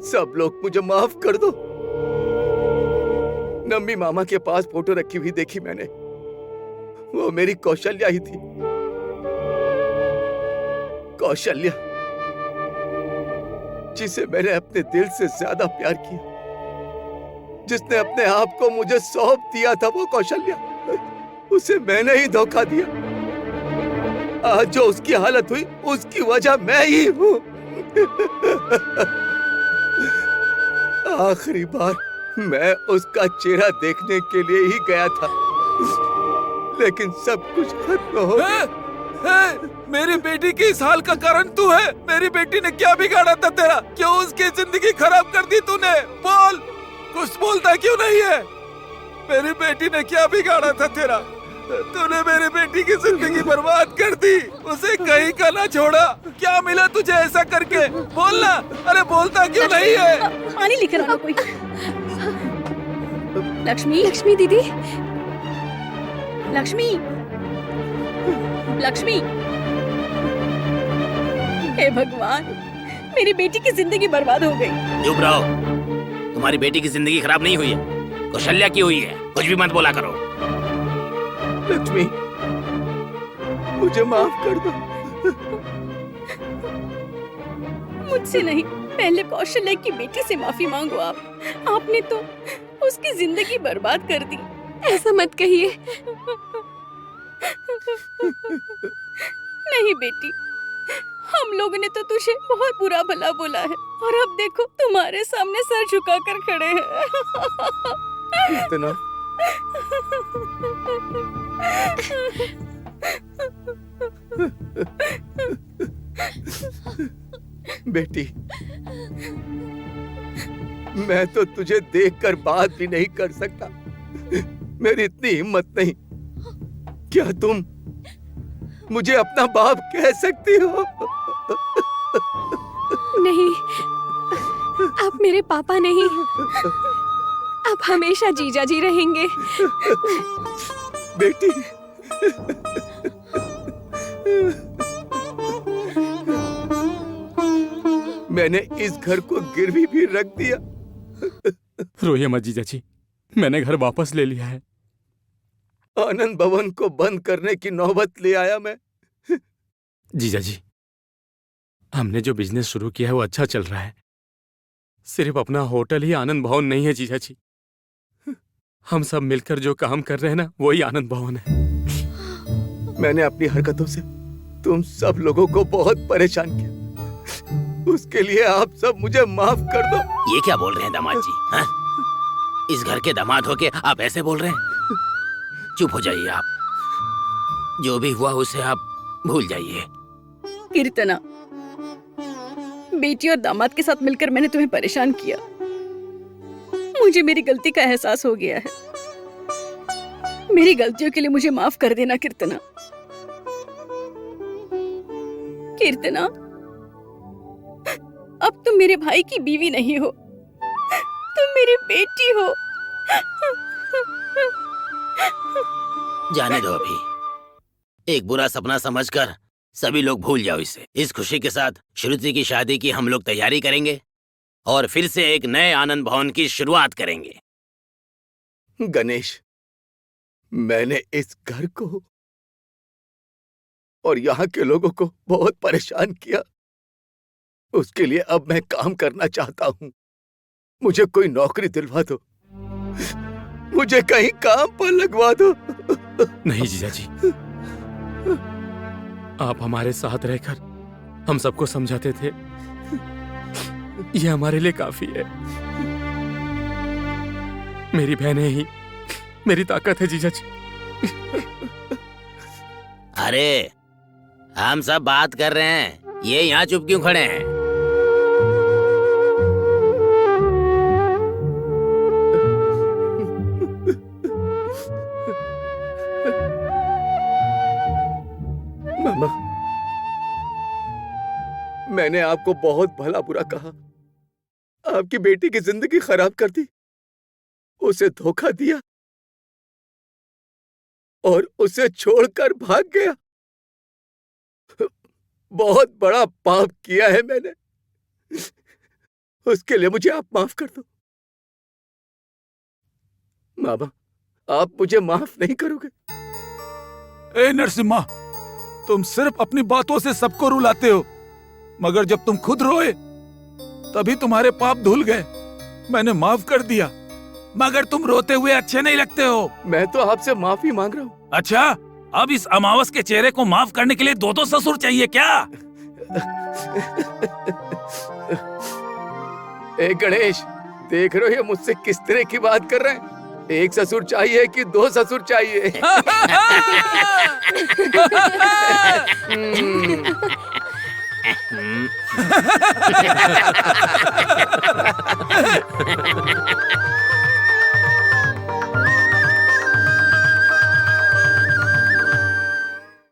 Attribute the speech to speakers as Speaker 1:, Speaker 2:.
Speaker 1: सब लोग मुझे माफ कर दो। नम्मी मामा के पास फोटो रखी हुई देखी मैंने, वो मेरी कौशल्या ही थी। कौशल्या, जिसे मैंने अपने दिल से ज्यादा प्यार किया, जिसने अपने आप को मुझे सौंप दिया था, वो कौशल्या, उसे मैंने ही धोखा दिया। आज जो उसकी हालत हुई उसकी वजह मैं ही हूं। आखिरी बार मैं उसका चेहरा देखने के लिए ही गया था, लेकिन सब कुछ खत्म हो गया।
Speaker 2: मेरी बेटी की इस हाल का कारण तू है। मेरी बेटी ने क्या बिगाड़ा था तेरा? क्यों उसकी जिंदगी खराब कर दी तूने? बोल, कुछ बोलता क्यों नहीं है? मेरी बेटी ने क्या बिगाड़ा था तेरा? तूने मेरी बेटी की जिंदगी बर्बाद कर दी, उसे कहीं का ना छोड़ा। क्या मिला तुझे ऐसा करके? बोलना। अरे बोलता क्यों नहीं है?
Speaker 3: पानी लेकर आओ कोई। लक्ष्मी, लक्ष्मी दीदी, लक्ष्मी, लक्ष्मी। हे भगवान, मेरी बेटी की जिंदगी बर्बाद हो गई।
Speaker 4: चुप रहो, तुम्हारी बेटी की जिंदगी खराब नहीं हुई है, कौशल्या की हुई है। कुछ भी मत बोला करो।
Speaker 1: लक्ष्मी, मुझे माफ कर दो।
Speaker 3: मुझसे नहीं, पहले कौशल्या की बेटी से माफी मांगो आप। आपने तो उसकी जिंदगी बर्बाद कर दी।
Speaker 5: ऐसा मत कहिए।
Speaker 3: नहीं बेटी, हम लोगों ने तो तुझे बहुत बुरा भला बोला है, और अब देखो तुम्हारे सामने सर झुकाकर खड़े हैं।
Speaker 1: इतना बेटी, मैं तो तुझे देखकर बात भी नहीं कर सकता। मेरी इतनी हिम्मत नहीं। क्या तुम मुझे अपना बाप कह सकती हो?
Speaker 5: नहीं, आप मेरे पापा नहीं, आप हमेशा जीजा जी रहेंगे।
Speaker 1: बेटी, मैंने इस घर को गिरवी भी रख दिया।
Speaker 2: रोइए मत जीजा जी, मैंने घर वापस ले लिया है।
Speaker 1: आनंद भवन को बंद करने की नौबत ले आया मैं।
Speaker 2: जीजा जी, हमने जो बिजनेस शुरू किया है वो अच्छा चल रहा है। सिर्फ अपना होटल ही आनंद भवन नहीं है जीजा जी, हम सब मिलकर जो काम कर रहे हैं ना, वही आनंद भवन है।
Speaker 1: मैंने अपनी हरकतों से तुम सब लोगों को बहुत परेशान किया, उसके लिए आप सब मुझे माफ कर दो।
Speaker 4: ये क्या बोल रहे हैं दामाद जी? हाँ? इस घर के दामाद होके आप ऐसे बोल रहे हैं? चुप हो जाइए आप। जो भी हुआ उसे आप भूल जाइए।
Speaker 3: कीर्तना, बेटी और दामाद के साथ मिलकर मैंने तुम्हें परेशान किया। मुझे मेरी गलती का एहसास हो गया है। मेरी गलतियों के लिए मुझे माफ कर देना कीर्तना। कीर्तना, अब तुम मेरे भाई की बीवी नहीं हो, तुम मेरी बेटी हो।
Speaker 4: जाने दो अभी। एक बुरा सपना समझकर सभी लोग भूल जाओ इसे। इस खुशी के साथ श्रुति की शादी की हम लोग तैयारी करेंगे और फिर से एक नए आनंद भवन की शुरुआत करेंगे।
Speaker 1: गणेश, मैंने इस घर को और यहाँ के लोगों को बहुत परेशान किया। उसके लिए अब मैं काम करना चाहता हूँ। मुझे कोई नौकरी दिलवा दो, मुझे कहीं काम पर लगवा दो।
Speaker 2: नहीं जीजा जी, आप हमारे साथ रहकर हम सबको समझाते थे, ये हमारे लिए काफी है। मेरी बहनें ही मेरी ताकत है जीजा जी।
Speaker 4: अरे हम सब बात कर रहे हैं, ये यहाँ चुप क्यों खड़े हैं?
Speaker 1: मामा, मैंने आपको बहुत भला बुरा कहा, आपकी बेटी की जिंदगी खराब कर दी, उसे धोखा दिया और उसे छोड़कर भाग गया। बहुत बड़ा पाप किया है मैंने। उसके लिए मुझे आप माफ कर दो। मामा, आप मुझे माफ नहीं करोगे?
Speaker 2: ए नरसिम्हा, तुम सिर्फ अपनी बातों से सबको रुलाते हो, मगर जब तुम खुद रोए तभी तुम्हारे पाप धुल गए। मैंने माफ कर दिया, मगर तुम रोते हुए अच्छे नहीं लगते हो।
Speaker 1: मैं तो आपसे माफी मांग रहा हूँ।
Speaker 2: अच्छा, अब इस अमावस के चेहरे को माफ करने के लिए दो ससुर चाहिए क्या?
Speaker 1: ए गणेश, देख रहे हो ये मुझसे किस तरह की बात कर रहे हैं? एक ससुर चाहिए कि दो ससुर चाहिए?